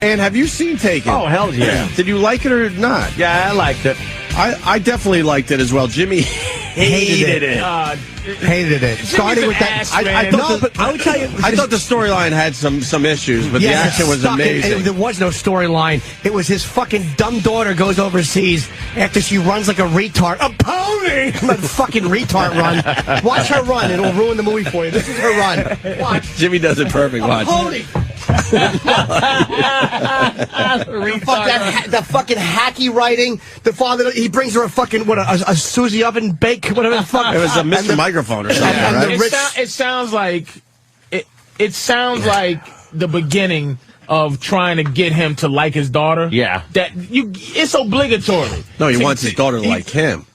And have you seen Taken? Oh, hell yeah. Did you like it or not? Yeah, I liked it. I definitely liked it as well. Jimmy hated it. Hated it. Starting with that. I would tell you. I thought the storyline had some issues, but the action was amazing. There was no storyline. It was his fucking dumb daughter goes overseas after she runs like a retard. A pony! Let fucking retard run. Watch her run. It'll ruin the movie for you. This is her run. Watch. Jimmy does it perfect. Watch. Pony! The fucking hacky writing. The father, he brings her a fucking, a Susie oven bake, whatever the fuck. It was a Mr. Microphone or something, right? It sounds like it sounds like the beginning of trying to get him to like his daughter. Yeah. It's obligatory. No, he wants his daughter to like him.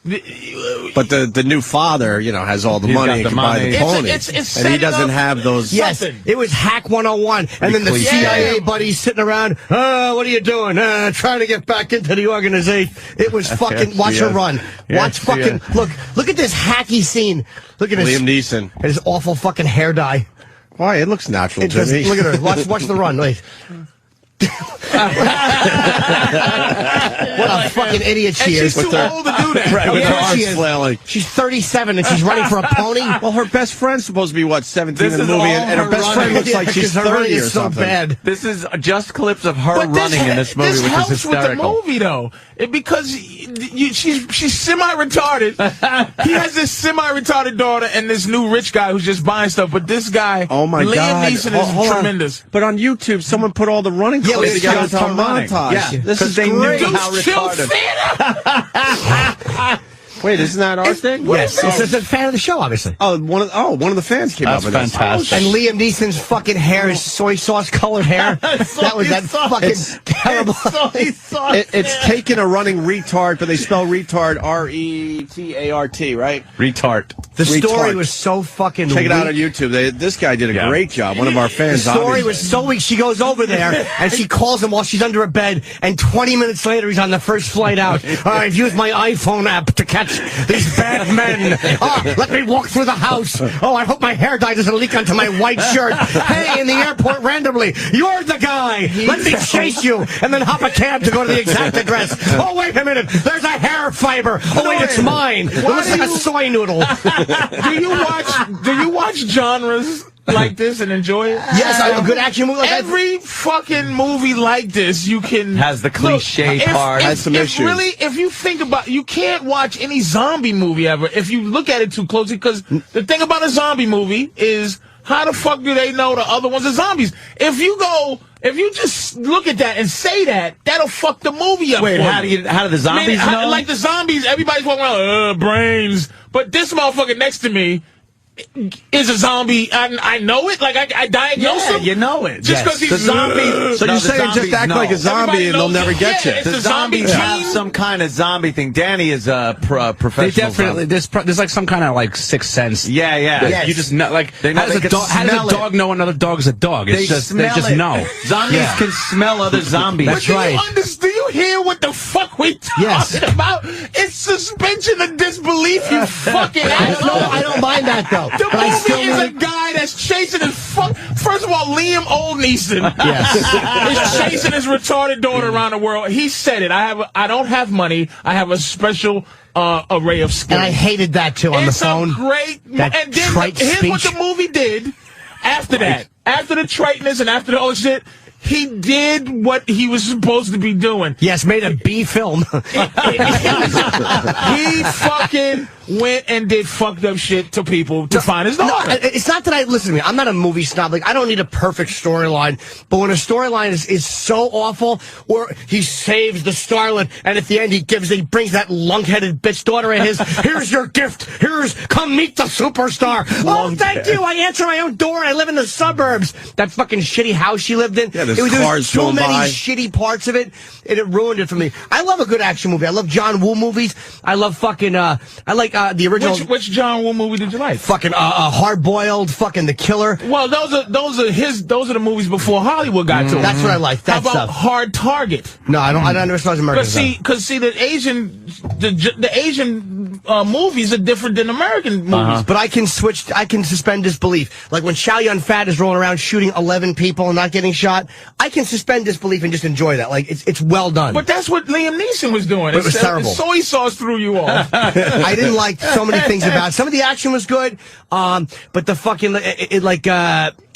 But the new father, has all the money and can buy the pony. And he doesn't have those. Yes, it was Hack 101. And then the CIA buddies sitting around, what are you doing? Trying to get back into the organization. It was fucking, watch her run. Watch fucking, look at this hacky scene. Look at Liam Neeson. And his awful fucking hair dye. Why? It looks natural, Jimmy. Look at her. Watch the run. Wait. What a fucking idiot she is. She's too old to do that. Right, with her arms flailing. She's 37 and she's running for a pony. Well, her best friend's supposed to be, 17 in the movie, and her best friend looks like she's 30 or something. So bad. This is just clips of her running in this movie, which is hysterical. With the movie, though. Because she's semi-retarded. He has this semi-retarded daughter and this new rich guy who's just buying stuff. But this guy, oh my God, Liam Neeson is tremendous. But on YouTube, someone put all the running clips together into a montage. Yeah, this is great. How retarded. Wait, isn't that our thing? Yes, it's a fan of the show, obviously. One of the fans came up with this. Fantastic. And Liam Neeson's fucking hair is soy sauce colored hair. That was that fucking terrible. It's taken a running retard, but they spell retard R-E-T-A-R-T, right? Retard. The story was so fucking Check it out on weak. YouTube. This guy did a great job. One of our fans. The story was so weak. She goes over there and she calls him while she's under a bed, and 20 minutes later he's on the first flight out. I've used my iPhone app to catch these bad men. Let me walk through the house. I hope my hair dye doesn't leak onto my white shirt. Hey, in the airport randomly, you're the guy. Let me chase you and then hop a cab to go to the exact address. Oh, wait a minute. There's a hair fiber. Oh, wait, it's mine. It looks like a soy noodle. Do you watch genres like this and enjoy it? Yes, a good action movie. Every fucking movie like this, you can has the cliche part. Has some issues. Really, if you think about, you can't watch any zombie movie ever if you look at it too closely. Because the thing about a zombie movie is, how the fuck do they know the other ones are zombies? If you just look at that and say that, that'll fuck the movie up. Wait, how do the zombies know? Like the zombies, everybody's walking around, brains. But this motherfucker next to me is a zombie. I know it. Like I diagnose him. You know it. Just because he's the zombie. So you're saying just act like a zombie and they'll never get you. The zombies have some kind of zombie thing. Danny is a professional. They definitely there's like some kind of like sixth sense. Yeah. Yes. You just know, like how does a dog know another dog's a dog? It's they just know. Zombies can smell other zombies. That's right. Do you hear what the fuck we talking about? It's suspension of disbelief, you fucking asshole. No, I don't mind that though. The movie is a guy that's chasing his First of all, Liam Old Neeson is chasing his retarded daughter around the world. He said it. I don't have money. I have a special array of skills. And I hated that too on the phone. It's a great. That and then trite here's speech. what the movie did after that. After the triteness and after the other shit. He did what he was supposed to be doing. Yes, made a B film. He fucking went and did fucked up shit to people to find his daughter. No, it's not that listen to me. I'm not a movie snob. Like, I don't need a perfect storyline. But when a storyline is so awful, or he saves the starlet, and at the end he brings that lunk-headed bitch daughter of his. Here's your gift. Come meet the superstar. Oh, thank you. I answer my own door. I live in the suburbs. That fucking shitty house she lived in. Yeah, there was so many by. shitty parts of it, and it ruined it for me. I love a good action movie. I love John Woo movies. I love fucking. I like the original. Which John Woo movie did you like? Fucking Hard Boiled. Fucking The Killer. Well, those are the movies before Hollywood got to him. That's what I like. That How about stuff. Hard Target? No, I don't understand American stuff. Because the Asian movies are different than American movies. But I can suspend disbelief. Like when Chow Yun-Fat is rolling around shooting 11 people and not getting shot, I can suspend disbelief and just enjoy that. Like, it's well done. But that's what Liam Neeson was doing. But it was terrible. Soy sauce threw you off. I didn't like so many things about it. Some of the action was good, but the fucking,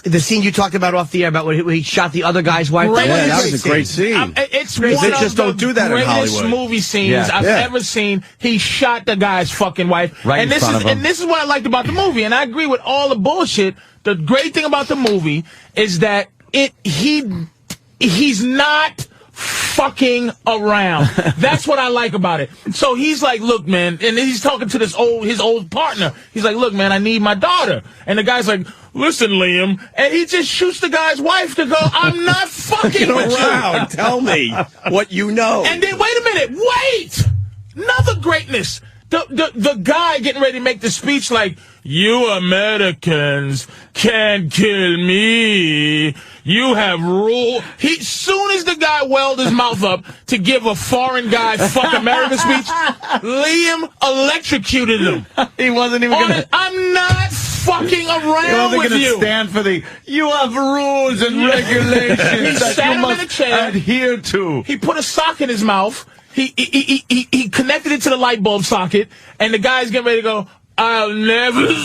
the scene you talked about off the air about when he shot the other guy's wife. That was a great scene. It's great. one They just of don't the do that in greatest Hollywood. movie scenes I've ever seen. He shot the guy's fucking wife. Right in front of him. And this is what I liked about the movie, and I agree with all the bullshit. The great thing about the movie is that he's not fucking around. That's what I like about it. So he's like, look, man, and he's talking to his old partner. He's like, look, man, I need my daughter. And the guy's like, listen, Liam. And he just shoots the guy's wife to go, I'm not fucking with you. Tell me what you know. And then, wait a minute, wait! Another greatness. The guy getting ready to make the speech like, you Americans can't kill me. You have rule. Soon as the guy welled his mouth up to give a foreign guy fuck America speech, Liam electrocuted him. He wasn't even going to... I'm not fucking around with you. Stand for you have rules and regulations that you must adhere to. He put a sock in his mouth. He connected it to the light bulb socket, and the guy's getting ready to go, I'll never... Did he?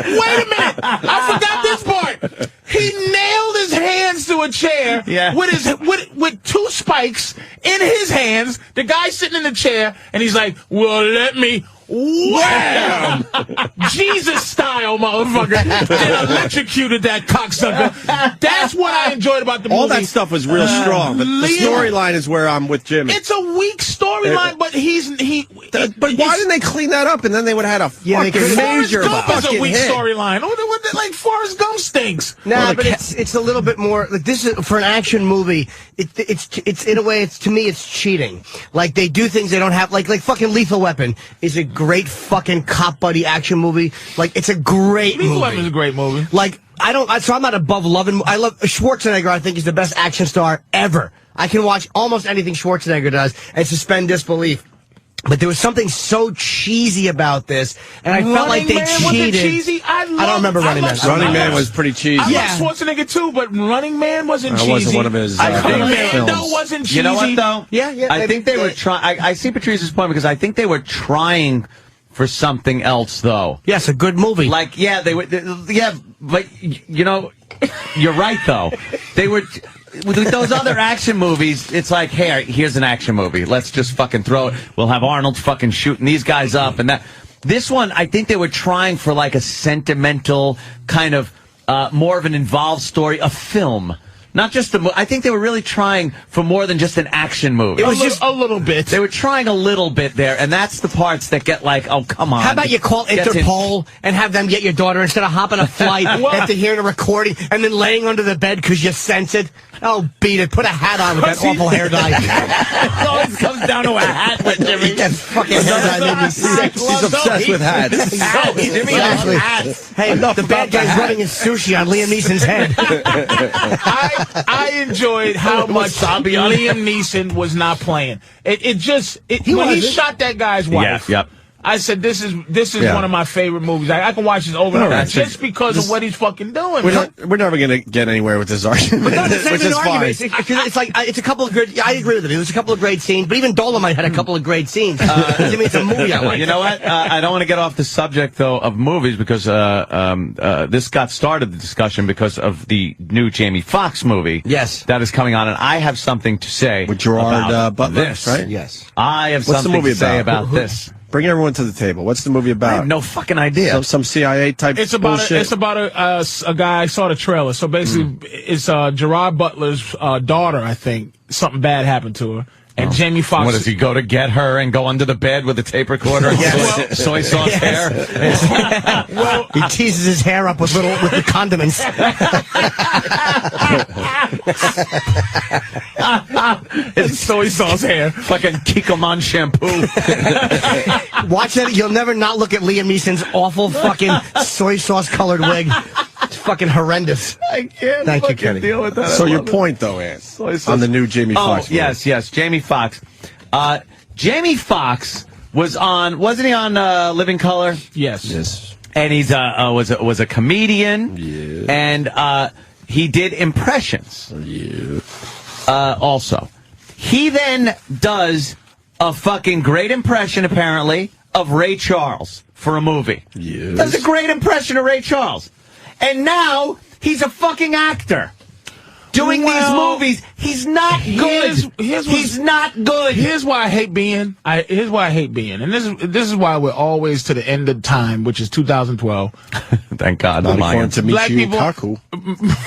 Wait a minute. I forgot this part. He nailed his hands to a chair with two spikes in his hands. The guy's sitting in the chair, and he's like, well, let me... Wham! Jesus style, motherfucker. Then electrocuted that cocksucker. That's what I enjoyed about the movie. All that stuff was real strong, but the storyline is where I'm with Jimmy. It's a weak storyline, but But why didn't they clean that up? And then they would have had a fucking major Forrest Gump is a weak hit. storyline. Like Forrest Gump stinks. Nah, but it's a little bit more. Like, this is for an action movie. It's in a way. To me, it's cheating. Like, they do things they don't have. Like fucking Lethal Weapon is a great fucking cop buddy action movie. Like, it's a great movie. Lethal Weapon is a great movie. Like, so I'm not above loving. I love Schwarzenegger. I think is the best action star ever. I can watch almost anything Schwarzenegger does and suspend disbelief. But there was something so cheesy about this, and I felt like they cheated. Cheesy? I don't remember Running Man. Running Man was pretty cheesy. I love Schwarzenegger too, but Running Man wasn't cheesy. That wasn't one of his films. Wasn't cheesy. You know what, though? Yeah. I think they were trying... I see Patrice's point, because I think they were trying for something else, though. Yes, a good movie. Like, but, you know, you're right, though. They were... With those other action movies, it's like, hey, here's an action movie. Let's just fucking throw it. We'll have Arnold fucking shooting these guys up and that. This one, I think they were trying for like a sentimental kind of more of an involved story, a film. Not just I think they were really trying for more than just an action movie. It was just a little bit. They were trying a little bit there, and that's the parts that get like, oh, come on. How about you call Interpol and have them get your daughter instead of hopping a flight after hearing a recording and then laying under the bed because you sense it? Oh, beat it. Put a hat on with that awful hair dye. It always comes down to a hat with Jimmy. That fucking hair dye made me sick. He's obsessed with hats. Jimmy Exactly. hats. Hey, the bad guy's running his sushi on Liam Neeson's head. I enjoyed how much Liam Neeson was not playing. When he shot that guy's wife. Yep. I said, this is one of my favorite movies. I can watch this over and over just because of what he's fucking doing. We're never going to get anywhere with this argument, which is fine. It's like, it's a couple of good, I agree with it. It was a couple of great scenes, but even Dolomite had a couple of great scenes. It's a movie I like. You know what? I don't want to get off the subject, though, of movies, because this got started, the discussion, because of the new Jamie Foxx movie. Yes. That is coming on, and I have something to say with Gerard about Butler, this. right? Yes. I have something to say about this. Bring everyone to the table. What's the movie about? I have no fucking idea. Some CIA type bullshit? It's about a guy. I saw the trailer. So basically, it's Gerard Butler's daughter, I think. Something bad happened to her. And Jamie Foxx... What, does he go to get her and go under the bed with a tape recorder and soy sauce hair? Well, he teases his hair up with the condiments. It's soy sauce hair. Fucking Kikkoman shampoo. Watch that. You'll never not look at Liam Neeson's awful fucking soy sauce colored wig. It's fucking horrendous. I can't Thank you, Kenny. deal with that. So your point, though, Ann, on the new Jamie Foxx movie. Yes, Jamie Foxx. Jamie Foxx wasn't he on Living Color? Yes. And he's was a comedian. Yeah. And he did impressions. Yeah. Also, he then does a fucking great impression, apparently, of Ray Charles for a movie. Yes. Does a great impression of Ray Charles. And now he's a fucking actor. Doing these movies, he's not good. He's not good. Here's why I hate being. Here's why I hate being, and this is why we're always to the end of time, which is 2012. Thank God. Not according to Black Michio people. Kaku.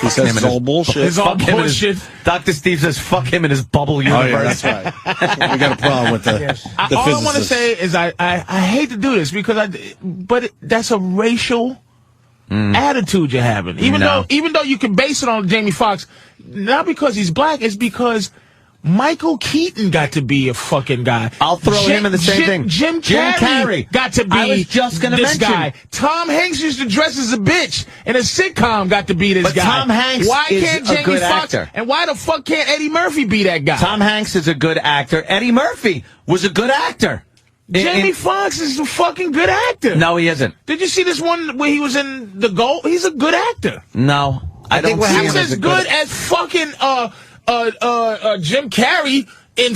He says it's all bullshit. It's all bullshit. Dr. Steve says, "Fuck him in his bubble universe." Oh, yeah, that's right. We got a problem with the All I want to say is I hate to do this because but that's a racial attitude you're having. Even though you can base it on Jamie Foxx, not because he's black, it's because Michael Keaton got to be a fucking guy. I'll throw him in the same thing. Jim Carrey got to be I was just gonna this mention. guy. Tom Hanks used to dress as a bitch in a sitcom, got to be this But guy. Tom Hanks why is can't a Jamie good Foxx, actor. and why the fuck can't Eddie Murphy be that guy? Tom Hanks is a good actor. Eddie Murphy was a good actor. Jamie Foxx is a fucking good actor. No, he isn't. Did you see this one where he was in The Goal? He's a good actor. No, I don't what see He's him as good as fucking Jim Carrey in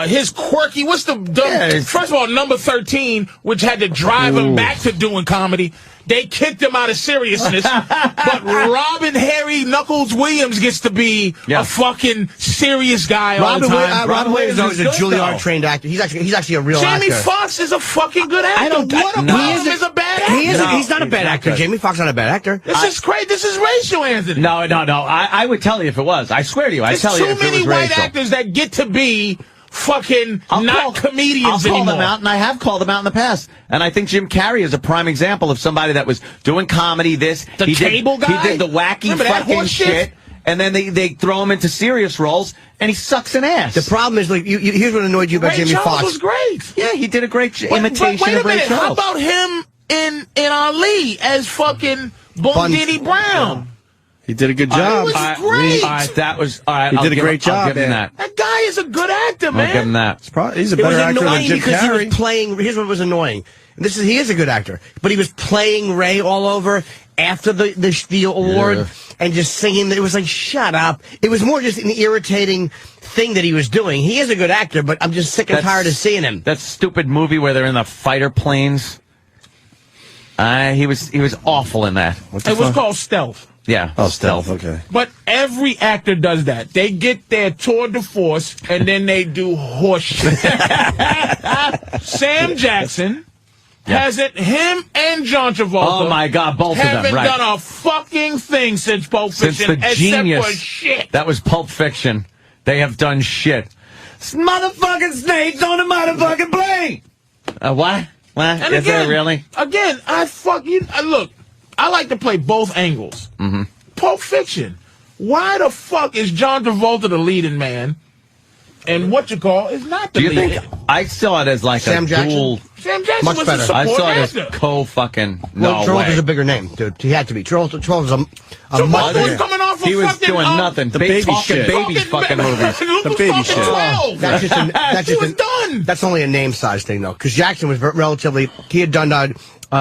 his quirky. What's the dumb? First of all, number 13, which had to drive him back to doing comedy. They kicked him out of seriousness, but Robin Harry Knuckles Williams gets to be a fucking serious guy all the time. Robin Williams is a Juilliard trained actor. He's actually a real actor. Jamie Foxx is a fucking good actor. He is a bad actor. He's not a bad actor. Jamie Foxx is not a bad actor. This is crazy. This is racial, Anthony. No. I would tell you if it was. I swear to you. There's tell you too if it was many white racial. actors that get to be fucking comedians I'll call anymore. them out, and I have called them out in the past. And I think Jim Carrey is a prime example of somebody that was doing comedy. He did guy? He did the wacky fucking shit. And then they throw him into serious roles, and he sucks an ass. The problem is, like, here's what annoyed you about Ray Jamie Charles Foxx. was great. Yeah, he did a great imitation but wait a of Ray minute. Charles. How about him in Ali as fucking Bundini Brown? He did a good job. He was great. That was all right. He did a great job. I'll give him that. That guy is a good actor, man. I'll give him that. He's a It was better actor than annoying Jim because he Carrey. was playing. Here's what was annoying. He is a good actor, but he was playing Ray all over after the award and just singing. It was like, shut up. It was more just an irritating thing that he was doing. He is a good actor, but I'm just sick and tired of seeing him. That stupid movie where they're in the fighter planes. He was awful in that. It was called Stealth. Yeah. Oh, Stealth. Okay. But every actor does that. They get their tour de force and then they do horse shit. Sam Jackson hasn't, him and John Travolta. Oh my God, both of them. Haven't Right. done a fucking thing since Pulp Fiction. Since the genius. Except for shit. That was Pulp Fiction. They have done shit. Motherfucking snakes on a motherfucking plane. What? And Is again, that really? Again, look, I like to play both angles. Mm-hmm. Pulp Fiction. Why the fuck is John Travolta the leading man? And what you call is not the Do you lead. think I saw it as like Sam a Jackson? dual? Sam Jackson Much was better. a support I saw it actor. as co-fucking. Well, No way. Travolta's a bigger name, dude. He had to be. Travolta's a much Travolta bigger. was coming off of He was fucking, doing nothing. the baby talking shit. babies fucking movies. The baby shit. 12. That's just He was done. That's only a name size thing, though, because Jackson was relatively. He had done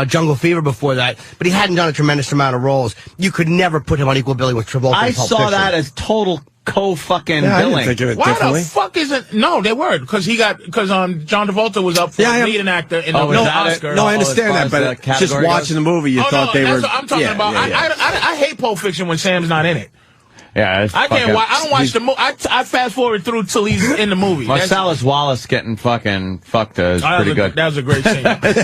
Jungle Fever before that, but he hadn't done a tremendous amount of roles. You could never put him on equal billing with Travolta. I in Pulp saw Fiction. that as total co-fucking I didn't billing. think of it Why differently. the fuck isn't? No, they weren't because John Travolta was up for leading actor in the is that Oscar. it? No, I as understand far that, as but the just category watching goes? the movie, you thought they were. That's what I'm talking about. Yeah. I hate Pulp Fiction when Sam's not in it. Yeah, it's I can't fucking- watch. I don't watch the movie. I fast forward through till he's in the movie. Marcellus Wallace getting fucking fucked is pretty good. That was a great scene. But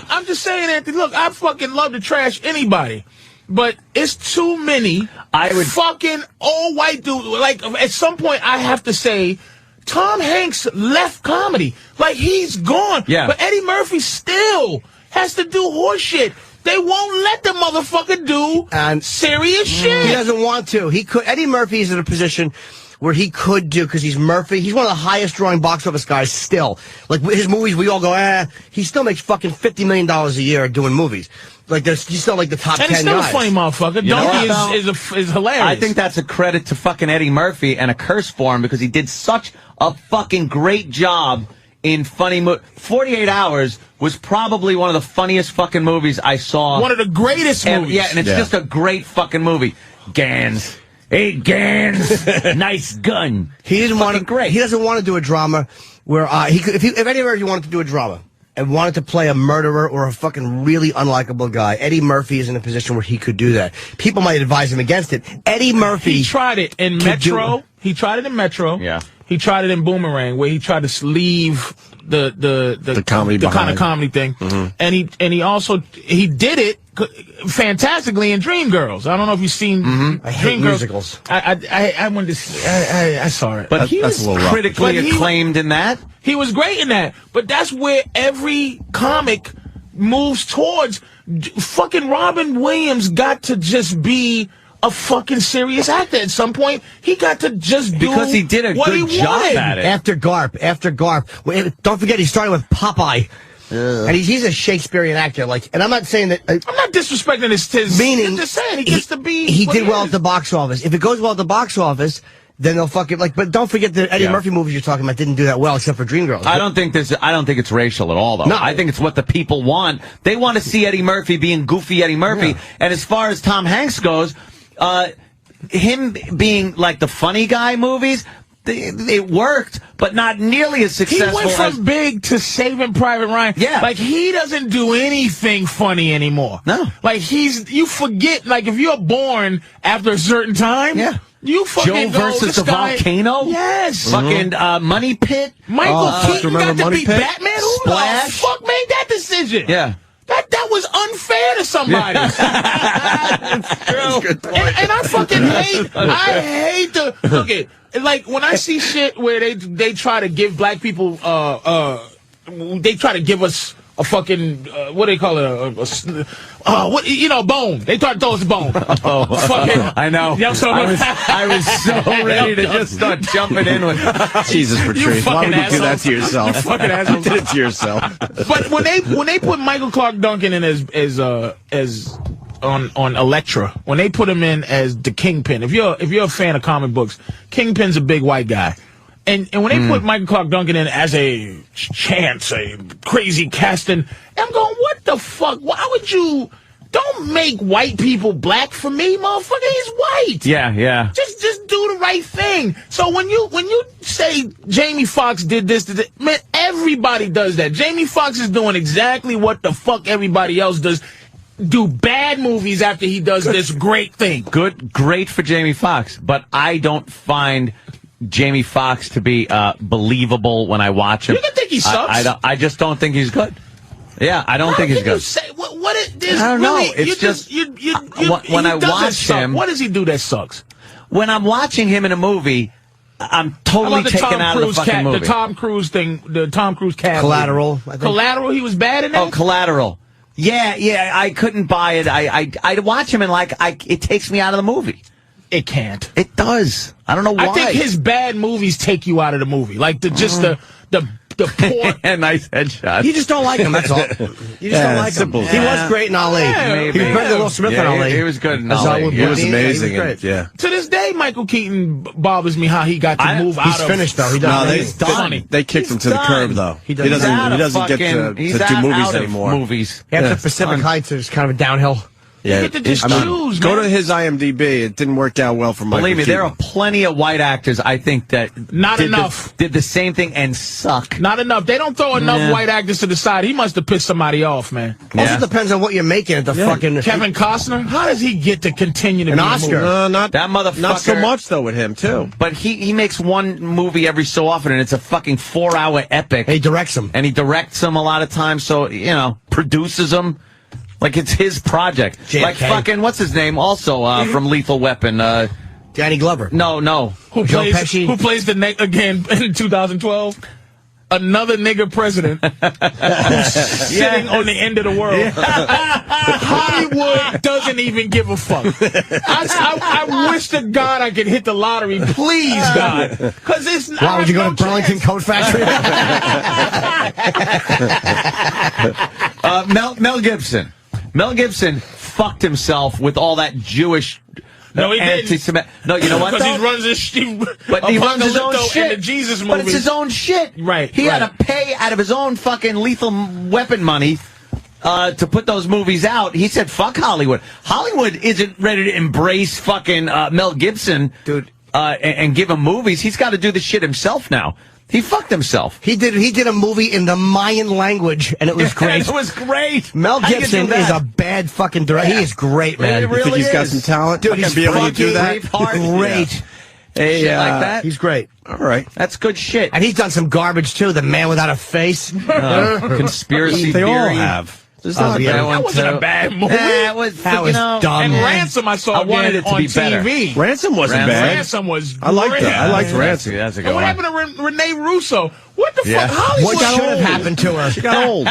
I'm just saying, Anthony. Look, I fucking love to trash anybody, but it's too many. Fucking old white dude. Like at some point, I have to say, Tom Hanks left comedy. Like he's gone. Yeah. But Eddie Murphy still has to do horse shit. They won't let the motherfucker do serious shit. He doesn't want to. He could. Eddie Murphy is in a position where he could do, because he's Murphy. He's one of the highest drawing box office guys still. Like his movies, we all go, he still makes fucking $50 million a year doing movies. Like he's still like the top 10 guys. And he's still a funny motherfucker. Donkey is hilarious. I think that's a credit to fucking Eddie Murphy and a curse for him because he did such a fucking great job in funny 48 Hours was probably one of the funniest fucking movies I saw. One of the greatest movies. Yeah, and it's just a great fucking movie. Gans. Hey, Gans. Nice gun. He didn't want to. Great. He doesn't want to do a drama where he could. If anywhere he wanted to do a drama and wanted to play a murderer or a fucking really unlikable guy, Eddie Murphy is in a position where he could do that. People might advise him against it. Eddie Murphy. He tried it in Metro. He tried it in Metro. Yeah. He tried it in Boomerang, where he tried to leave the comedy the kind behind. of comedy thing, and he also did it fantastically in Dreamgirls. I don't know if you've seen I hate Dreamgirls. musicals. I wanted to. I saw it, But he that's was a little rough. critically acclaimed in that. He was great in that. But that's where every comic moves towards. Fucking Robin Williams got to just be a fucking serious actor at some point. He got to just do because he did a what good he job wanted. at it. After Garp. Well, don't forget, he started with Popeye. And he's a Shakespearean actor. And I'm not saying that. I'm not disrespecting his meaning. I'm just saying he gets to be. He what did well is. at the box office. If it goes well at the box office, then they'll fucking But don't forget the Eddie Murphy movies you're talking about didn't do that well, except for Dreamgirls. I don't think it's racial at all, though. No. I think it's what the people want. They want to see Eddie Murphy being goofy Eddie Murphy. Yeah. And as far as Tom Hanks goes, him being like the funny guy movies, it worked, but not nearly as successful. He went from Big to Saving Private Ryan. Yeah. Like, he doesn't do anything funny anymore. No. Like, you forget, like, if you're born after a certain time. Yeah. You fucking Joe versus the volcano? Yes. Fucking Money Pit. Michael Keaton got to Money be Pit? Batman. Who Splash? the fuck made that decision? Yeah. That was unfair to somebody. And I fucking hate the look at like when I see shit where they try to give black people they try to give us a fucking what do they call it bone. They try to throw us a bone. Fucking, I know. You know what I'm saying? I was so ready to just start jumping in with. Jesus, Patrice, why would you do that to yourself? You fucking asshole. You did it to yourself. But when they put Michael Clark Duncan in as on Elektra, when they put him in as the Kingpin, if you're a fan of comic books, Kingpin's a big white guy. And when they put Michael Clark Duncan in as a crazy casting, I'm going, what the fuck? Why would you? Don't make white people black for me, motherfucker. He's white. Yeah. Just do the right thing. So when you say Jamie Foxx did this, man, everybody does that. Jamie Foxx is doing exactly what the fuck everybody else does. Do bad movies after he does this great thing. Great for Jamie Foxx, but I don't find Jamie Foxx to be believable when I watch him. You can think he sucks. I just don't think he's good. Yeah, I don't think he's good. I don't know. It's just when I watch him. What does he do that sucks? When I'm watching him in a movie, I'm totally taken out of the fucking movie. The Tom Cruise thing, the Tom Cruise cat. Collateral. Collateral. He was bad in that. Oh, Collateral. Yeah. I couldn't buy it. I'd watch him and it takes me out of the movie. It can't. It does. I don't know why. I think his bad movies take you out of the movie. Like the poor. Nice headshot. You just don't like him, that's all. You just don't like him. He was great in Ali. Yeah, He was better than Will Smith in Ali. He was good in As Ali. He was amazing. He was great. Yeah. To this day, Michael Keaton bothers me how he got to move out He's of. finished, though. He No, does. they kicked him to the curb, though. He doesn't get to do movies anymore. Movies. After Pacific Heights, it's kind of a downhill. Yeah, You get to just choose, go man. to his IMDb. It didn't work out well for Michael Believe me, Keaton. there are plenty of white actors I think that did the same thing and suck. Not enough. They don't throw enough white actors to the side. He must have pissed somebody off, man. Also depends on what you're making at the fucking... Kevin Costner, how does he get to continue to An be Oscar? Not That motherfucker. Not so much though with him too. But he makes one movie every so often, and it's a fucking 4-hour epic. He directs them. And he directs them a lot of times, so, produces them. Like it's his project. JFK. Like fucking, what's his name? Also from Lethal Weapon. Danny Glover. No. Who plays the neck again in 2012? Another nigger president who's sitting on the end of the world. Hollywood doesn't even give a fuck. I wish to God I could hit the lottery. Please, God. Because it's not. Why would you go to Burlington Coat Factory? Mel Gibson. Mel Gibson fucked himself with all that Jewish No, he didn't. No, you know what? Because he runs his own shit. in the Jesus movie. But it's his own shit. Right. He had to pay out of his own fucking Lethal Weapon money to put those movies out. He said, "Fuck Hollywood." Hollywood isn't ready to embrace fucking Mel Gibson, dude, and give him movies. He's got to do the shit himself now. He fucked himself. He did a movie in the Mayan language, and it was great. It was great. Mel Gibson is a bad fucking director. He is great, man. You think he's got some talent? Dude, he's be able to do that. Great. Hey, shit like that. He's great. All right. That's good shit. And he's done some garbage, too. The Man Without a Face. Conspiracy They theory. all have. That wasn't a bad movie. That was dumb. And Ransom, I wanted it to be better. TV. Ransom wasn't bad. Ransom was great. I liked that. I liked Ransom. That's a good And what one. happened to Renee Russo? What the fuck? Hollywood What should have happened to her? She got old.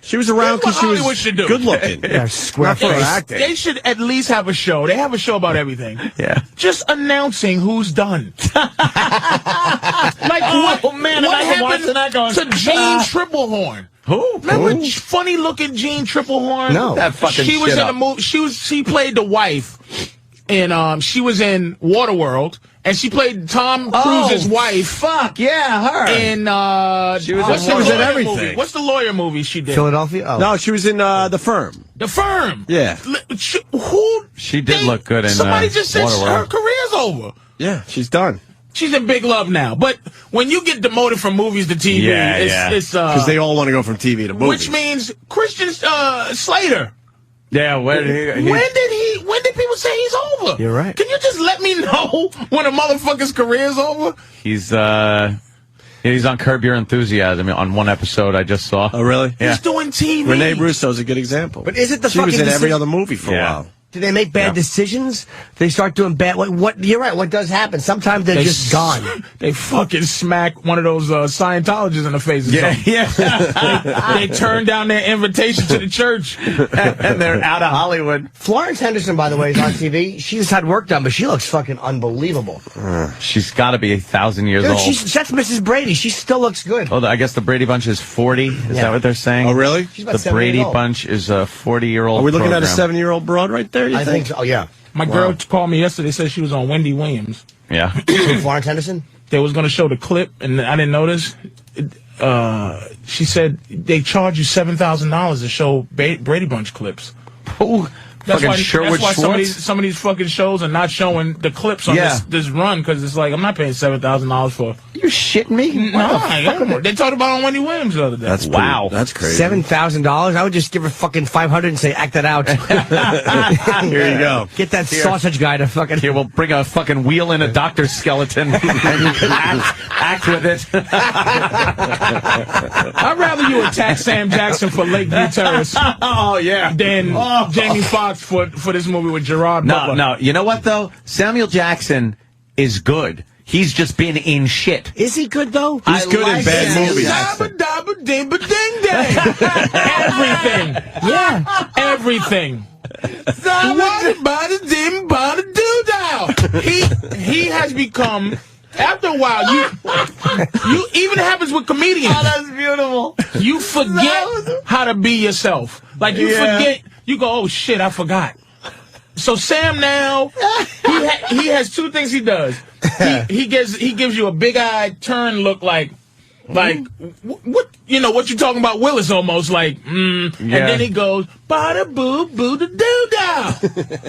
She was around because she was good looking. Yeah, square Not for face. acting. They should at least have a show. They have a show about everything. Yeah. Just announcing who's done. Like, Oh, man, what imagine watching that going, happened to Jean Triplehorn? Who? Remember funny-looking Jean Triplehorn? No. That fucking She was shit in up. a movie. She played the wife, and she was in Waterworld, and she played Tom Cruise's wife. Fuck yeah, her. In She was in everything. Movie? What's the lawyer movie she did? Philadelphia? Oh. No, she was in The Firm. The Firm. Yeah. She did look good in Somebody just said Waterworld. her career's over. Yeah, she's done. She's in Big Love now. But when you get demoted from movies to TV, it's Because they all want to go from TV to movies. which means Christian Slater. Yeah, When did people say he's over? You're right. Can you just let me know when a motherfucker's career's over? He's on Curb Your Enthusiasm on one episode I just saw. Oh, really? Yeah. He's doing TV. Renee Russo's a good example. But is it the She was fucking in every deci- other movie for a while. Do they make bad decisions? They start doing bad. What? You're right. What does happen? Sometimes they're just gone. They fucking smack one of those Scientologists in the face. Or something. They turn down their invitation to the church. And they're out of Hollywood. Florence Henderson, by the way, is on TV. She's had work done, but she looks fucking unbelievable. She's got to be 1,000 years Dude, old. that's Mrs. Brady. She still looks good. Oh, I guess the Brady Bunch is 40. Is that what they're saying? Oh, really? She's about The 7 Brady years old. Bunch is a 40-year-old Are we looking program. at a 7-year-old broad right there, you I think so. Oh, yeah. My girl called me yesterday, said she was on Wendy Williams. Yeah. Florence Henderson? They was going to show the clip, and I didn't notice. She said they charge you $7,000 to show Brady Bunch clips. Ooh, That's fucking why, Sherwood that's why Schwartz. some of these fucking shows are not showing the clips on this run, because it's like, I'm not paying $7,000 for. You shitting me? No, they talked about it on Wendy Williams the other day. That's Wow. That's crazy. $7,000? I would just give her fucking $500 and say, act that out. Here you go. Get that sausage guy to fucking... Here, we'll bring a fucking wheel and a doctor's skeleton and act with it. I'd rather you attack Sam Jackson for Lakeview Terrace Oh, yeah. than Jamie Foxx for this movie with Gerard Butler. No. You know what, though? Samuel Jackson is good. He's just been in shit. Is he good, though? He's good in bad Samuel movies. Jackson. Dabba dabba dimba ding dang. Everything. Yeah. Everything. What about the dim bada doo dow? He has become. After a while, you even happens with comedians. Oh, that's beautiful. You forget how to be yourself. Like you forget. You go, oh shit, I forgot. So Sam now, he has two things he does. He gives you a big eyed turn look like what what you talking about, Willis, almost like and then he goes bada boo boo da doo dow.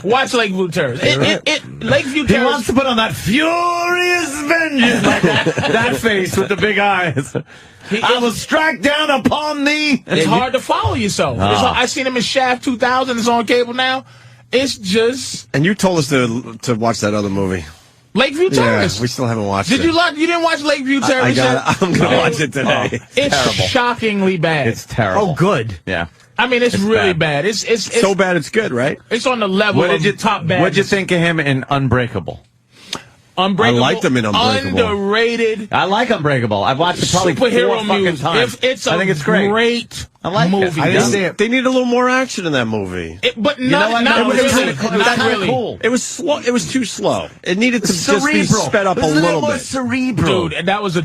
Watch Lakeview Terrace. Lakeview Terrace. He wants to put on that furious vengeance, like that face with the big eyes. I will strike down upon thee. It's hard to follow yourself. I seen him in Shaft 2000. It's on cable now. It's just. And you told us to watch that other movie. Lakeview Terrace. Yeah, we still haven't watched it. You didn't watch Lakeview Terrace? I'm going to watch it today. It's terrible. Shockingly bad. It's terrible. Oh, good. Yeah. I mean, it's really bad. It's so bad it's good, right? It's on the level of top bad. What did you think of him in Unbreakable? Unbreakable. I liked him in Unbreakable. Underrated. I like Unbreakable. I've watched it probably superhero 4 fucking music. times. I think it's great. movie. I didn't see it. They need a little more action in that movie. But not really. Cool. It was slow. It was too slow. It needed to just be sped up a little bit. Cerebral. Dude, and that was a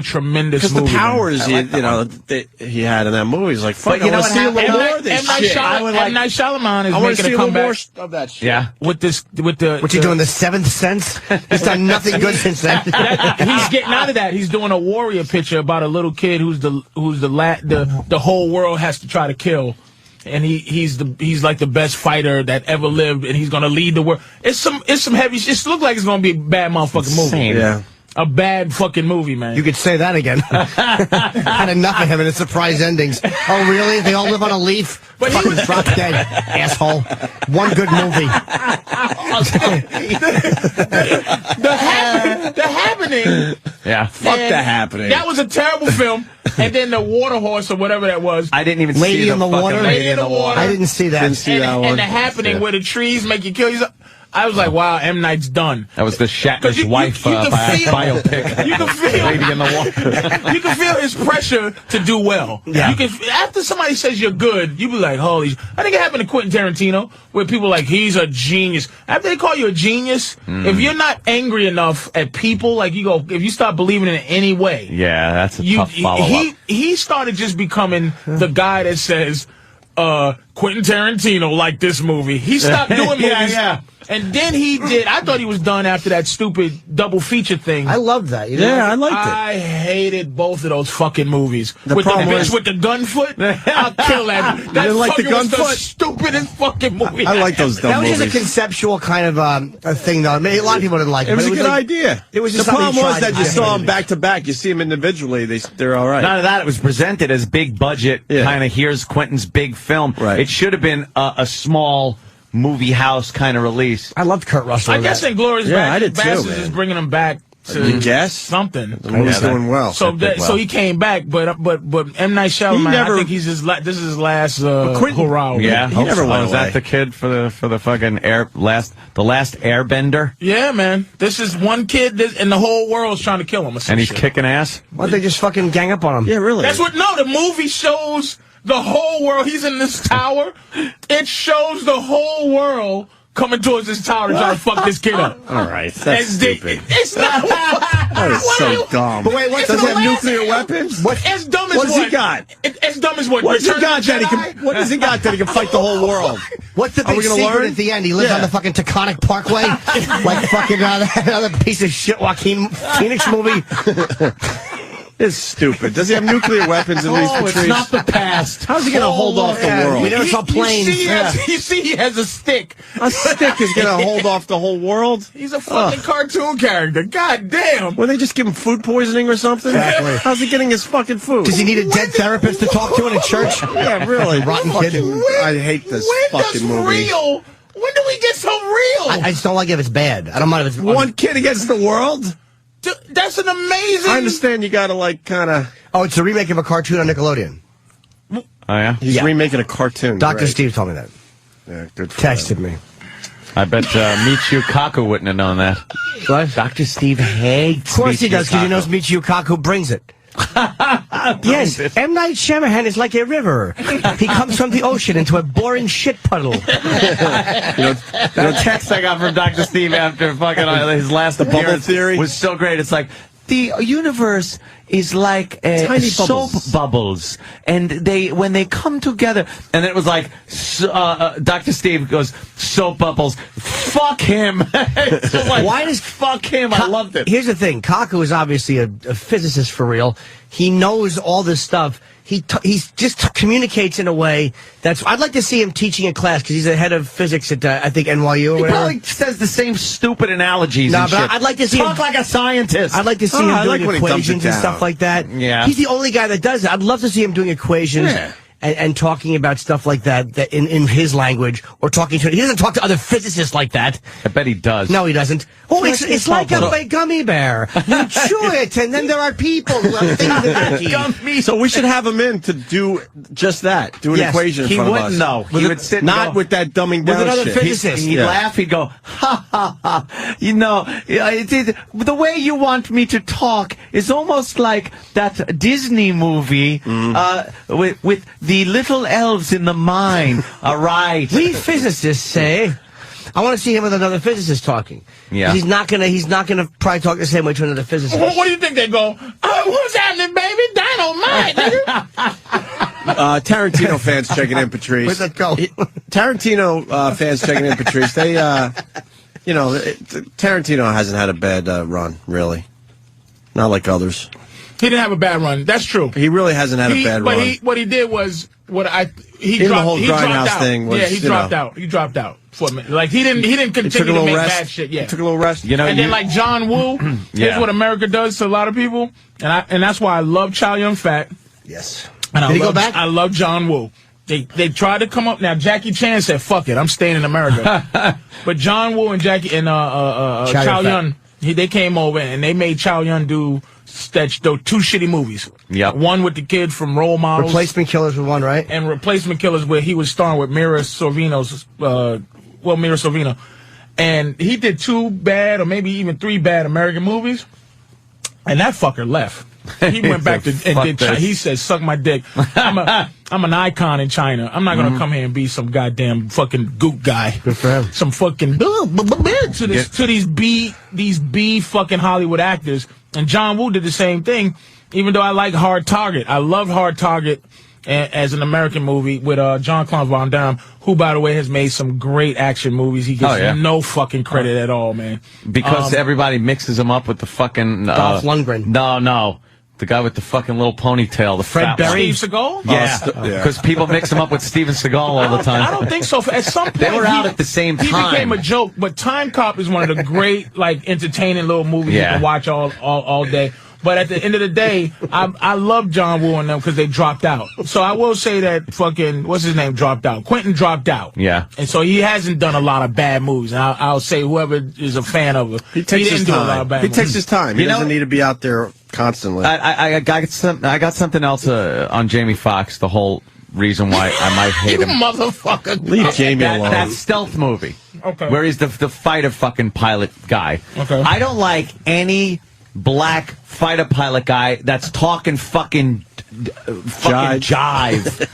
tremendous movie. Because the powers he had in that movie is like, fuck, I want to see a little more of this shit. M. Night Shyamalan is making a comeback of that shit. Yeah. With the What's he doing, The Seventh Sense? He's done nothing good since then. He's getting out of that. He's doing a warrior picture about a little kid who's the whole world has to try to kill. And he's like the best fighter that ever lived, and he's gonna lead the world. It's some heavy shit. It looks like it's gonna be a bad motherfucking movie. Yeah. A bad fucking movie, man. You could say that again. Had enough of him and his surprise endings. Oh, really? They all live on a leaf? But fucking drop dead, asshole. One good movie. The Happening. Yeah. Fuck The Happening. That was a terrible film. And then The Water Horse or whatever that was. I didn't even Lady see in the Water. Lady in the Water. I didn't see that. Didn't see that one. And The Happening where the trees make you kill yourself. I was like, wow, M. Night's done. That was the Shatner's wife biopic. You can feel Lady in the Water. You can feel his pressure to do well. Yeah. You can after somebody says you're good, you be like, holy. I think it happened to Quentin Tarantino, where people are like, he's a genius. After they call you a genius, if you're not angry enough at people, like you go, if you start believing in any way, Yeah, that's a tough follow-up. He started just becoming the guy that says, Quentin Tarantino liked this movie. He stopped doing movies. Yeah. And then he did. I thought he was done after that stupid double feature thing. I loved that. I liked it. I hated both of those fucking movies. The with the problem bitch is- with the gun foot, I'll kill that. That didn't like the fucking gun was the foot? stupidest fucking movie. I like those dumb That was movies. just a conceptual kind of a thing, though. I mean, a lot of people didn't like it. It was but a good like, idea. It was just the problem something was he tried that you to saw do. them back to back. You see them individually. They're all right. None of that. It was presented as big budget, kind of here's Quentin's big film. Right. It should have been a small movie house kind of release. I loved Kurt Russell. I in guess that. Inglourious I did too, Basterds man. is bringing him back to You guess? something. The movie's doing well. So so he came back, but M. Night Shyamalan, I think he's this is his last hurrah. Yeah, He never went was away. that the kid for the fucking last Airbender? Yeah, man. This is one kid, and the whole world's trying to kill him. Or some And he's shit. kicking ass. Why don't they just fucking gang up on him? Yeah, really. That's what. No, the movie shows the whole world. He's in this tower. It shows the whole world coming towards this tower to try to fuck this kid up. All right, that's stupid. It's not. That is so dumb. But wait, does he have hilarious. nuclear weapons? As dumb as What does he got? As dumb as what? What does he Return got of the that he Jedi? can? What does he got that he can fight the whole world? What's the Are we big gonna secret learn? at the end? He lives on the fucking Taconic Parkway, like fucking another piece of shit Joaquin Phoenix movie. It's stupid. Does he have nuclear weapons at least? It's not the past. How's he going to hold off the world? We never saw planes. You see, he has a stick. A stick is going to hold off the whole world? He's a fucking cartoon character. God damn. Well, they just give him food poisoning or something? Exactly. How's he getting his fucking food? Does he need a dead therapist to talk to in a church? Yeah, really. Rotten kid. I hate this When fucking does movie. real? When do we get so real? I just don't like it if it's bad. I don't mind if it's One kid against the world? Dude, that's an amazing. I understand you got to, like, kind of... Oh, it's a remake of a cartoon on Nickelodeon. Oh yeah. He's remaking a cartoon. Dr. Great. Steve told me that. Yeah, good for Texted him. me. I bet Michio Kaku wouldn't have known that. What? Dr. Steve hates. Of course he Michio does, because he Kaku. knows Michio Kaku brings it. Yes, M. Night Shyamalan is like a river. He comes from the ocean into a boring shit puddle. The text I got from Dr. Steve after fucking his last bubble appearance theory was so great. It's like, the universe is like Tiny soap bubbles, and when they come together, and it was like Dr. Steve goes, soap bubbles, fuck him. It's just like, Why does fuck him? I loved it. Here's the thing: Kaku is obviously a physicist for real. He knows all this stuff. He just communicates in a way that's. I'd like to see him teaching a class because he's the head of physics at I think NYU or He whatever. probably says the same stupid analogies. No, and but shit. I'd like to see talk him like a scientist. I'd like to see Oh, him I doing like when he dumps it equations and down. stuff like that. Yeah. He's the only guy that does it. I'd love to see him doing equations and talking about stuff like that in his language, or talking to. He doesn't talk to other physicists like that. I bet he does. No, he doesn't. Oh, it's like a gummy bear. You chew it, and then there are people who have things that they eat. So we should have him in to do just that. Do an Yes, equation in He front of wouldn't us. know. He would sit and Not go, with that dumbing down with another shit. physicist. He'd laugh. He'd go, ha ha ha. You know, the way you want me to talk is almost like that Disney movie with the little elves in the mine. All right. We physicists say, I want to see him with another physicist talking. Yeah. He's not gonna probably talk the same way to another physicist. What do you think they go? What's happening, baby? Dynamite, nigga. Tarantino fans checking in, Patrice. Where'd that go? Tarantino fans checking in, Patrice. They, Tarantino hasn't had a bad run, really. Not like others. He didn't have a bad run. That's true. He really hasn't had a bad run. But what he did was he dropped, the whole Grindhouse thing was, he dropped out. He dropped out for a minute. Like he didn't continue to make bad shit. Yeah, he took a little rest. And then like John Woo, here's what America does to a lot of people, and that's why I love Chow Yun-Fat. Yes. And Did he go back? I love John Woo. They tried to come up. Now Jackie Chan said, "Fuck it, I'm staying in America." But John Woo and Chow Yun, they came over and they made Chow Yun do two shitty movies. Yeah, one with the kid from Role Models. Replacement Killers was one, right? And Replacement Killers, where he was starring with Mira Sorvino's, Mira Sorvino, and he did 2 bad or maybe even 3 bad American movies, and that fucker left. He went back to and did. He said, "Suck my dick. I'm an icon in China. I'm not gonna come here and be some goddamn fucking gook guy. Good for him. Some fucking to these B fucking Hollywood actors." And John Woo did the same thing. Even though I like Hard Target, I love Hard Target as an American movie with Jean-Claude Van Damme, who, by the way, has made some great action movies. He gets no fucking credit at all, man. Because everybody mixes him up with the fucking Dolph Lundgren. No. The guy with the fucking little ponytail, the Fred Berry. Steve Seagal? Yeah, because people mix him up with Steven Seagal all the time. I don't think so. At some point, they were out at the same time. He became a joke, but Time Cop is one of the great, like, entertaining little movies you can watch all day. But at the end of the day, I love John Woo and them because they dropped out. So I will say that fucking, what's his name, dropped out. Quentin dropped out. Yeah. And so he hasn't done a lot of bad movies. And I'll say whoever is a fan of it, he didn't do a lot of bad movies. He takes his time. He doesn't need to be out there constantly. I got something else on Jamie Foxx, the whole reason why I might hate him. Motherfucker. Leave Jamie alone. That stealth movie. Okay. Where he's the fighter fucking pilot guy. Okay. I don't like any black fighter pilot guy that's talking fucking jive.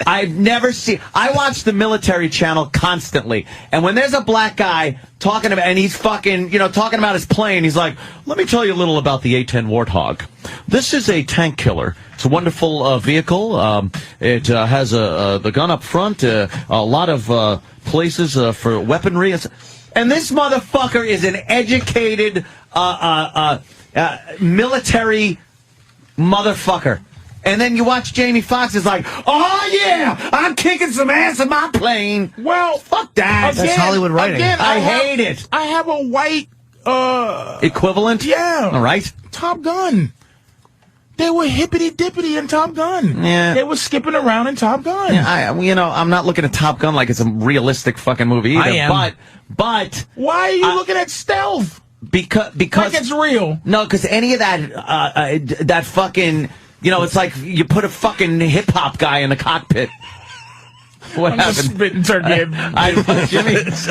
I've never seen. I watch the military channel constantly, and when there's a black guy talking about, and he's fucking, talking about his plane, he's like, "Let me tell you a little about the A-10 Warthog. This is a tank killer. It's a wonderful vehicle. It has the gun up front, a lot of places for weaponry." And this motherfucker is an educated military motherfucker. And then you watch Jamie Foxx is like, "Oh yeah, I'm kicking some ass in my plane." Well, fuck that. That's Hollywood writing. I hate it. I have a white equivalent. Yeah. All right. Top Gun. They were hippity-dippity in Top Gun. Yeah. They were skipping around in Top Gun. Yeah, I'm not looking at Top Gun like it's a realistic fucking movie either. I am. But why are you looking at stealth? Because like it's real. No, because any of that fucking, it's like you put a fucking hip hop guy in the cockpit. What I'm happened? Just spitting turkey.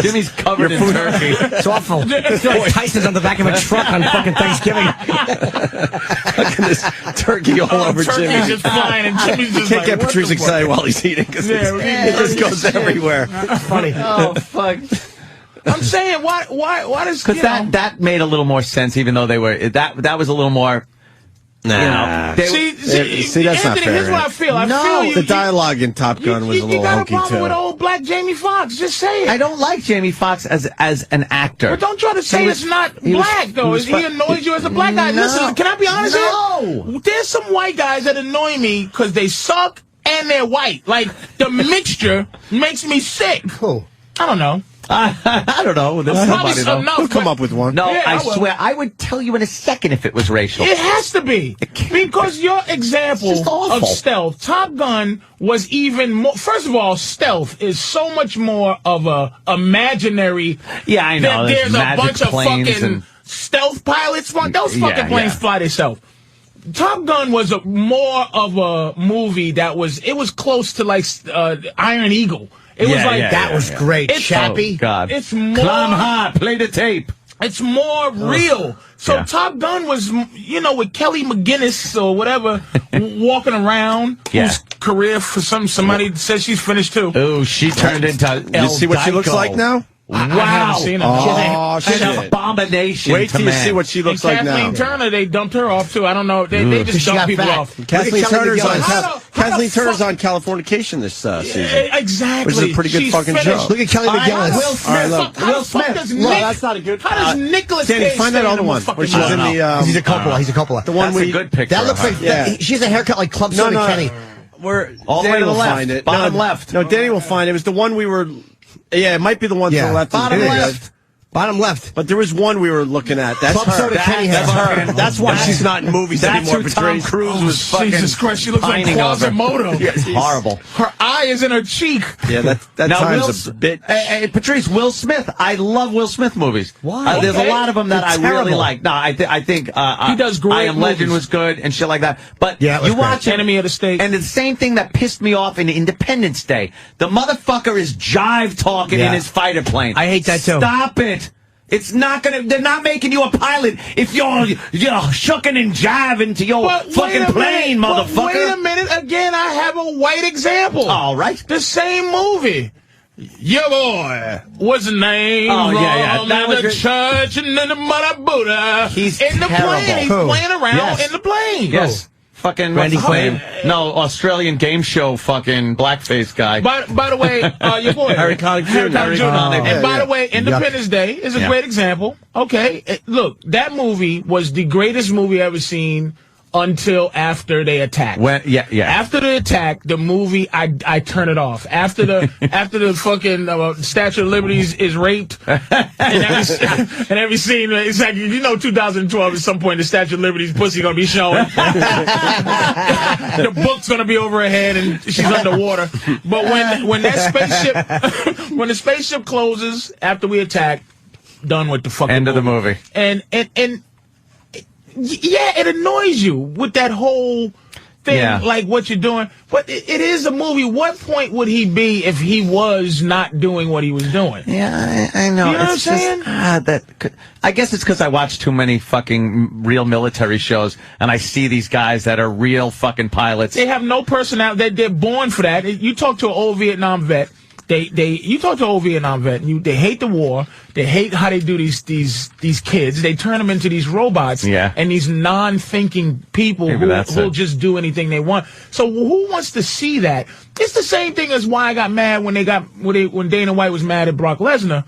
Jimmy's covered in turkey. It's awful. It's like Tyson's on the back of a truck on fucking Thanksgiving. Look at this turkey all over Jimmy. Turkey's just flying, and Jimmy's just can't get Patrice excited while he's eating because it just goes everywhere. Funny. Oh fuck. I'm saying, why does... Because that made a little more sense, even though they were... That was a little more... Nah. See, that's Anthony, not fair. Here's what I feel. I feel the dialogue in Top Gun was a little hokey, You got a problem too. with old black Jamie Foxx. Just say it. I don't like Jamie Foxx as an actor. But don't try to say it's not black, though. He annoys you as a black guy. No. Listen, can I be honest No. here? There's some white guys that annoy me because they suck and they're white. Like, the mixture makes me sick. Cool. I don't know. I don't know. There's somebody, though. We'll come up with one. No, Yeah, I swear, I would tell you in a second if it was racial. It has to be. Because your example of stealth, Top Gun was even more... First of all, stealth is so much more of a imaginary... Yeah, I know. There's a bunch of fucking and... stealth pilots. Those fucking planes fly themselves. Top Gun was more of a movie that was... It was close to like Iron Eagle. It was like... That was great. Chappie. Oh, God. It's more... Climb high, play the tape. It's more real. So Top Gun was, with Kelly McGinnis or whatever, walking around, whose career for somebody says she's finished too. Oh, she turned into You see what she looks like now? Wow. I haven't seen her. Oh, shit. An abomination. Wait till you see what she looks like now. Kathleen Turner, they dumped her off too. I don't know. They just dump people off. Kathleen Turner's on Californication this season. Exactly. Which is a pretty good fucking joke. Look at Kelly McGillis. Will Smith. Will Smith. No, that's not a good. How does Nicolas Danny, Cage find that other one where she's in the. He's a Coppola. He's a Coppola. The one that's a good picture. That looks like she has a haircut like Club Soda Kenny. We're all the way to the left. Bottom left. No, Danny will find it. It was the one we were. Yeah, it might be the one to the left. Bottom left. Bottom left. But there was one we were looking at. That's Club Soda Kenny. That's her. That's why she's not in movies anymore. That's who Tom Cruise was fucking. Jesus Christ, she looks like Quasimodo. It's horrible. Her eye is in her cheek. Yeah, that time's a bit. Hey, Patrice, Will Smith. I love Will Smith movies. Why? There's a lot of them that I really like. No, I think he does great. I Am Legend was good and shit like that. But you watch Enemy of the State, and the same thing that pissed me off in Independence Day. The motherfucker is jive talking in his fighter plane. I hate that too. Stop it. It's not gonna. They're not making you a pilot if you're shucking and jiving to your fucking plane, motherfucker. Wait a minute. Again, I have a white example. All right. The same movie. Your boy, what's his name? Oh, yeah. That was the church and then the Mother Buddha. He's in the terrible. plane. He's playing around in the plane. Yes. Fucking Randy Quaid. No, Australian game show fucking blackface guy. By the way, your boy. Harry Connick Jr. And by the way, Independence Day is a great example. Okay, look, that movie was the greatest movie ever seen until after they attacked. After the attack, the movie, I turn it off. After the fucking Statue of Liberty is raped, and every scene, it's like, 2012 at some point the Statue of Liberty's pussy gonna be showing. The book's gonna be over her head and she's underwater. But when that spaceship, when the spaceship closes after we attack, done with the fucking end of the movie. And yeah, it annoys you with that whole thing, like what you're doing. But it is a movie. What point would he be if he was not doing what he was doing? Yeah, I know. You know what I'm saying? I guess it's because I watch too many fucking real military shows, and I see these guys that are real fucking pilots. They have no personality. They're born for that. You talk to an old Vietnam vet. You talk to an old Vietnam vet, and they hate the war. They hate how they do these kids. They turn them into these robots and these non-thinking people who'll just do anything they want. So who wants to see that? It's the same thing as why I got mad when Dana White was mad at Brock Lesnar.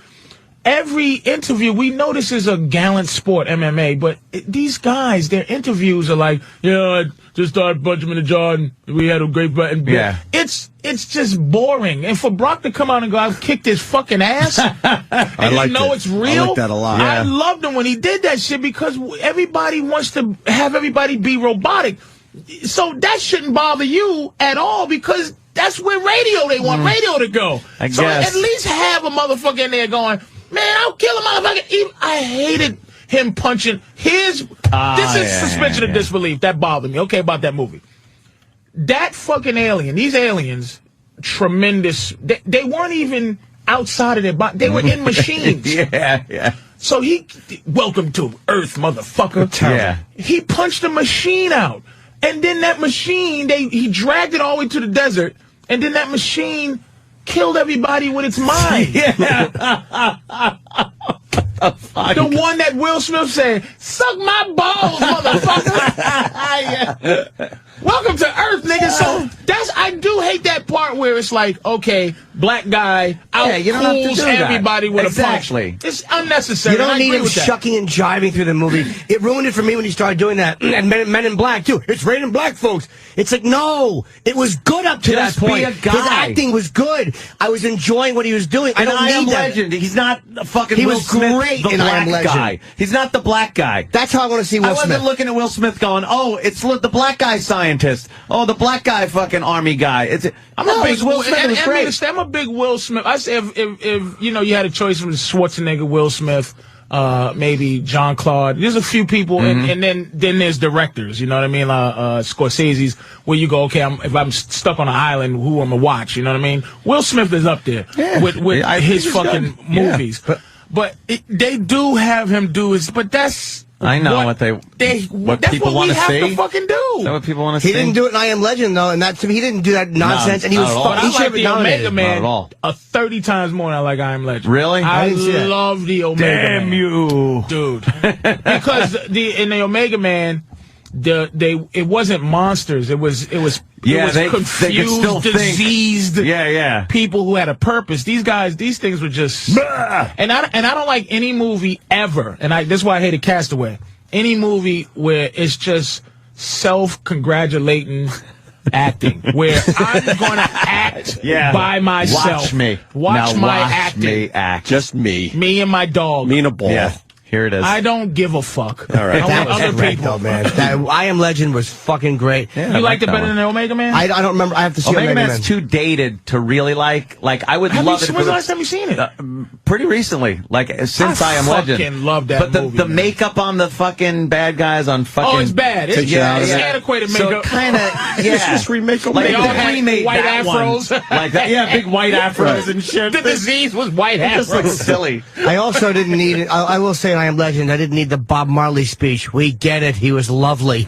Every interview, we know this is a gallant sport, MMA, but these guys, their interviews are like, I just started punching him in the jaw and we had a great button. Yeah. It's just boring. And for Brock to come out and go, I've kicked his fucking ass, and it's real. I like that a lot. I loved him when he did that shit because everybody wants to have everybody be robotic. So that shouldn't bother you at all because that's where they want radio to go. I so guess. At least have a motherfucker in there going, man, I'll kill a motherfucker. I hated him punching this is suspension of disbelief. That bothered me. Okay, about that movie. That fucking alien, these aliens, tremendous. They weren't even outside of their body. They were in machines. So welcome to Earth, motherfucker. Yeah. He punched the machine out. And then that machine, he dragged it all the way to the desert. And then that machine killed everybody with its mind. The one that Will Smith said, "Suck my balls, motherfucker." Welcome to Earth, nigga. So I do hate that part where it's like, okay, black guy out-fools everybody with a punch. It's unnecessary. You don't need him shucking and jiving through the movie. It ruined it for me when he started doing that. And Men in Black, too. It's raining black folks. It's like, no. It was good up to that point. His acting was good. I was enjoying what he was doing. I don't need that. Legend. He's not fucking He Will was Smith, great the in I Am black Legend. guy. He's not the black guy. That's how I want to see Will Smith. I wasn't looking at Will Smith going, oh, it's the black guy scientist. Oh, the black guy fucking army guy. I'm a big Will Smith. Was great. I'm a big Will Smith. I say if you had a choice from Schwarzenegger, Will Smith, maybe Jean-Claude. There's a few people, and then there's directors. You know what I mean? Scorsese's, where you go, okay, if I'm stuck on an island, who I'm gonna watch? You know what I mean? Will Smith is up there with his fucking movies. But they do have him do his. But that's. I know what people want to see. That's what we have to fucking do. Is that what people want to see? He didn't do it in I Am Legend, though, and he didn't do that nonsense, and he was fucking. I like the Omega Man not at all. 30 times more than I like I Am Legend. Really? I love the Omega Man. Damn you, dude! Because in the Omega Man, it wasn't monsters. It was confused, diseased people who had a purpose. These things were just and I don't like any movie ever, and this is why I hated Castaway. Any movie where it's just self-congratulating acting, where I'm going to act by myself. Watch me. Watch my acting. Me act. Just me. Me and my dog. Me and a ball. Yeah. Here it is. I don't give a fuck. All right. I want other people. Though, man. I Am Legend was fucking great. Yeah, you liked it better than the Omega Man? I don't remember. I have to see Omega Man. Man's too dated to really like. I would love it. When's the last time you seen it? Pretty recently. Since I Am Legend. I fucking love that movie. But the makeup on the fucking bad guys on fucking. Oh, it's bad. It's antiquated makeup. So kind of, It's just remake They all had white afros. Like that. Yeah, big white afros and shit. The disease was white afros. Just like silly. I also didn't need it. I will say in I Am Legend, I didn't need the Bob Marley speech. We get it. He was lovely.